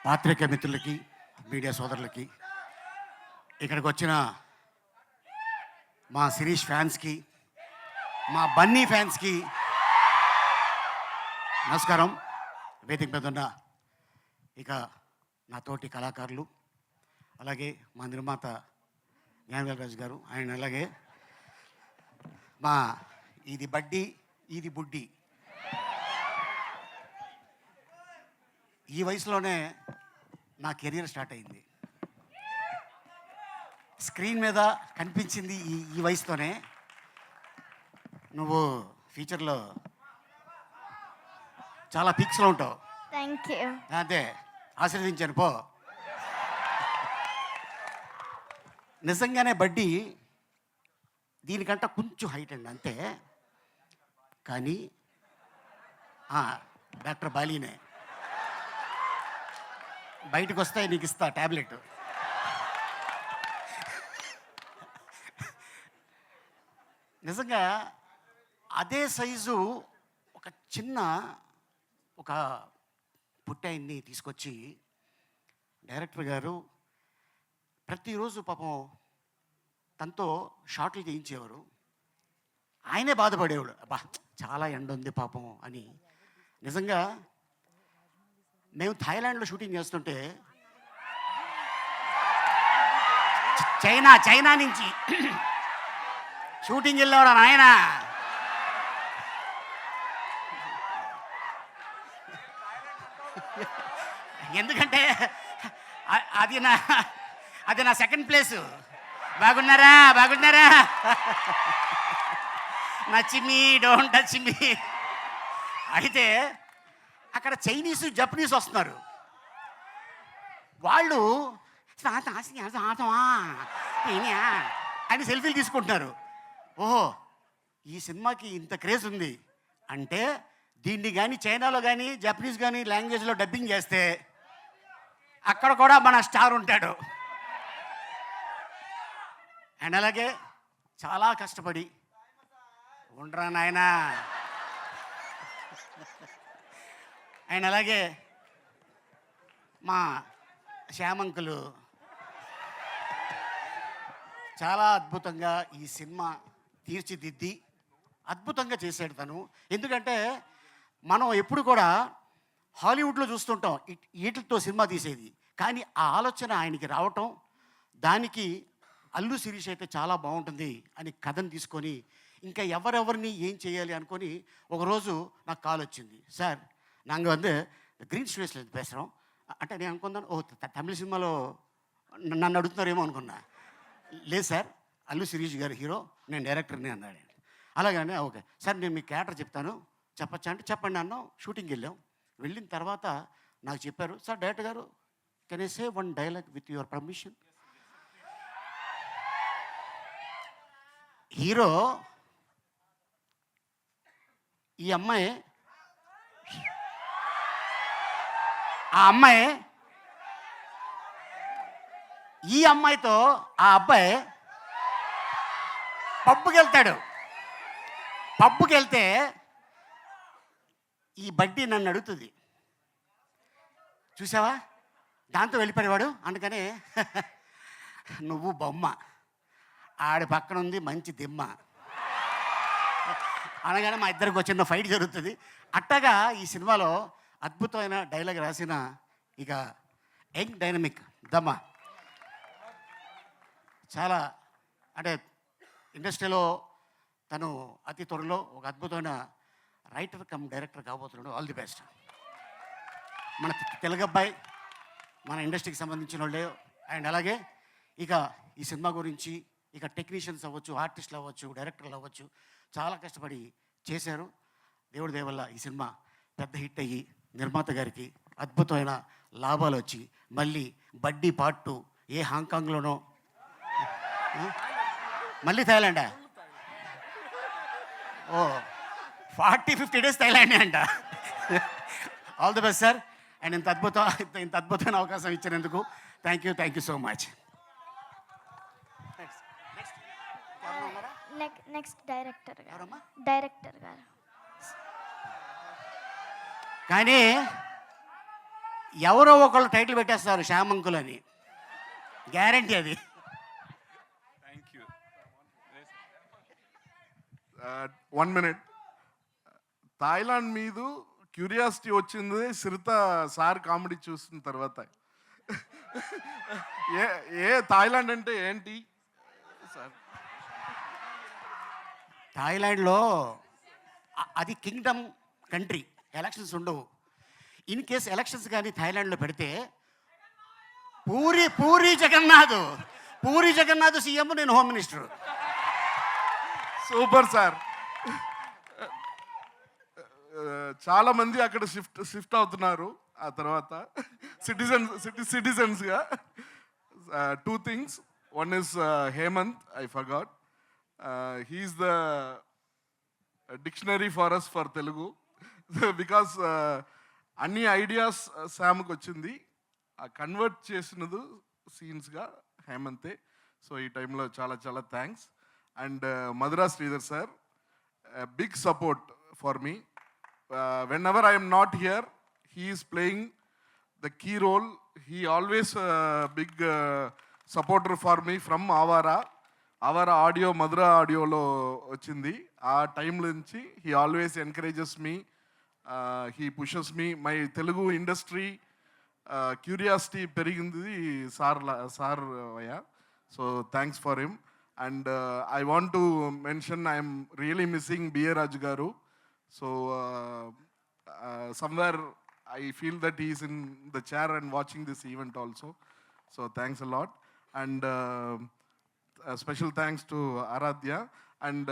పాత్రికేయ మిత్రులకి, మీడియా సోదరులకి, ఇక్కడికి వచ్చిన మా శిరీష్ ఫ్యాన్స్కి, మా బన్నీ ఫ్యాన్స్కి నమస్కారం. వేదిక మీద ఉన్న ఇక నా తోటి కళాకారులు, అలాగే మా నిర్మాత జ్ఞానవేల్ గారు, ఆయన అలాగే మా ఇది బడ్డీ ఇది బుడ్డి, ఈ వయసులోనే నా కెరీర్ స్టార్ట్ అయింది. స్క్రీన్ మీద కనిపించింది ఈ వయసుతోనే. నువ్వు ఫ్యూచర్లో చాలా పిక్స్లో ఉంటావు. Thank you. అంతే, ఆశీర్వదించాను పో. నిజంగానే బడ్డీ దీనికంట కొంచెం హైట్ అండి అంతే, కానీ డాక్టర్ బాలీనే. బయటకు వస్తే నీకు ఇస్తా ట్యాబ్లెట్. నిజంగా అదే సైజు ఒక చిన్న ఒక పుట్టాయిని తీసుకొచ్చి డైరెక్టర్ గారు ప్రతిరోజు పాపం తనతో షార్ట్లు చేయించేవారు. ఆయనే బాధపడేవాడు, అబ్బా చాలా ఎండ ఉంది పాపం అని. నిజంగా మేము థాయిలాండ్లో షూటింగ్ చేస్తుంటే చైనా నుంచి షూటింగ్ వెళ్ళేవాడు ఆయన. ఎందుకంటే అది నా సెకండ్ ప్లేసు. బాగున్నారా నచ్చిమి డోంట్ టచ్ మీ. అయితే అక్కడ చైనీసు జపనీస్ వస్తున్నారు. వాళ్ళు అని సెల్ఫీలు తీసుకుంటున్నారు. ఓహో, ఈ సినిమాకి ఇంత క్రేజ్ ఉంది అంటే దీన్ని కానీ చైనాలో కానీ జపనీస్ కానీ లాంగ్వేజ్లో డబ్బింగ్ చేస్తే అక్కడ కూడా మన స్టార్ ఉంటాడు. అండ్ అలాగే చాలా కష్టపడి ఉండరా నాయనా. అండ్ అలాగే మా శ్యామంకులు చాలా అద్భుతంగా ఈ సినిమా తీర్చిదిద్ది అద్భుతంగా చేశాడు తను. ఎందుకంటే మనం ఎప్పుడు కూడా హాలీవుడ్లో చూస్తుంటాం వీటితో సినిమా తీసేది, కానీ ఆ ఆలోచన ఆయనకి రావటం, దానికి అల్లు శిరీష్ అయితే చాలా బాగుంటుంది అని కథను తీసుకొని ఇంకా ఎవరెవరిని ఏం చేయాలి అనుకొని ఒకరోజు నాకు కాల్ వచ్చింది. సార్ நாங்கள் வந்து గ్రీన్ స్టూడియోస్లో பேசுகிறோம் అంటే నేను అనుకున్నాను, ఓ తమిళ సినిమాలో నన్ను అడుగుతున్నారేమో అనుకున్నా. లేదు సార్, అల్లు శిరీష్ గారు హీరో, నేను డైరెక్టర్ని అన్నాడు. అలాగనే ఓకే సార్, నేను మీ క్యారెక్టర్ చెప్తాను, చెప్పచ్చా అంటే చెప్పండి అన్నాం. షూటింగ్కి వెళ్ళిన తర్వాత నాకు చెప్పారు, సార్ డైరెక్టర్ గారు can I say one dialogue with your permission. Hero ఈ అమ్మాయి, ఆ అమ్మాయి ఈ అమ్మాయితో ఆ అబ్బాయి పబ్బుకి వెళ్తాడు. పబ్బుకి వెళ్తే ఈ బడ్డీ నన్ను అడుగుతుంది, చూసావా దాంతో వెళ్ళిపోయేవాడు. అందుకనే నువ్వు బొమ్మ, ఆడి పక్కన ఉంది మంచి దిమ్మ అనగానే మా ఇద్దరికి వచ్చిన ఫైట్ జరుగుతుంది. అట్టగా ఈ సినిమాలో అద్భుతమైన డైలాగ్ రాసిన ఇక యంగ్ డైనమిక్ దమ్మ. చాలా అంటే ఇండస్ట్రీలో తను అతి త్వరలో ఒక అద్భుతమైన రైటర్ కమ్ డైరెక్టర్ కాబోతున్నాడు. All the best. మన తెలుగు అబ్బాయి, మన ఇండస్ట్రీకి సంబంధించిన వాళ్ళే. అండ్ అలాగే ఇక ఈ సినిమా గురించి ఇక టెక్నీషియన్స్ అవ్వచ్చు, ఆర్టిస్టులు అవ్వచ్చు, డైరెక్టర్లు అవ్వచ్చు, చాలా కష్టపడి చేశారు. దేవుడి దయ వల్ల ఈ సినిమా పెద్ద హిట్ అయ్యి నిర్మాత గారికి అద్భుతమైన లాభాలు వచ్చి మళ్ళీ బడ్డీ పార్ట్ 2 ఏ హాంకాంగ్లోనో, మళ్ళీ థాయిలాండా, ఓ 40-50 days థాయిలాండే అంట. All the best sir. And ఇంత అద్భుతమైన అవకాశం ఇచ్చినందుకు thank you so much. Next director గారు. కానీ ఎవరో ఒకళ్ళు టైటిల్ పెట్టేస్తారు శ్యామ్ అంకుల్ అని, గ్యారంటీ అది. Thank you. 1 minute. థాయిలాండ్ మీద క్యూరియాసిటీ వచ్చింది సిరిత సార్ కామెడీ చూసిన తర్వాత. ఏ థాయిలాండ్ అంటే ఏంటి సార్? థాయిలాండ్లో అది కింగ్డమ్ కంట్రీ, ఎలక్షన్స్ ఉండవు. ఇన్ కేస్ ఎలక్షన్స్ కానీ థాయిలాండ్లో పెడితే పూరి జగన్నాథ్ సీఎం, నేను హోమ్ మినిస్టర్. Super sir. చాలా మంది అక్కడ షిఫ్ట్ అవుతున్నారు ఆ తర్వాత సిటిజన్స్గా. 2 things. One is Hemant, I forgot. He's the dictionary for us for Telugu. Because అన్ని ఐడియాస్ శామ్కి వచ్చింది, కన్వర్ట్ చేసినది సీన్స్గా హేమంతే. సో ఈ టైంలో చాలా చాలా thanks. And Madhura Sridhar sir, big support for me. Whenever I am not here, he is playing the key role. He always big supporter for me from Avara audio, Madura audio-lo వచ్చింది. ఆ time నుంచి he always encourages me. He pushes me. My Telugu industry curiosity పెరిగింది sir వయ. So thanks for him. And I want to mention I am really missing B.A. Raju garu. So somewhere I feel that he is in the chair and watching this event also. So thanks a lot. And a special thanks to Aradhya and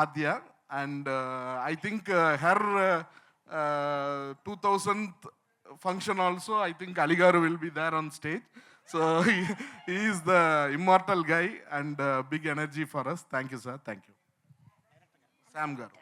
Adya. And I think her 2000th function also, I think Aligaru will be there on stage. So he is the immortal guy and big energy for us. Thank you, sir. Thank you. Sam garu.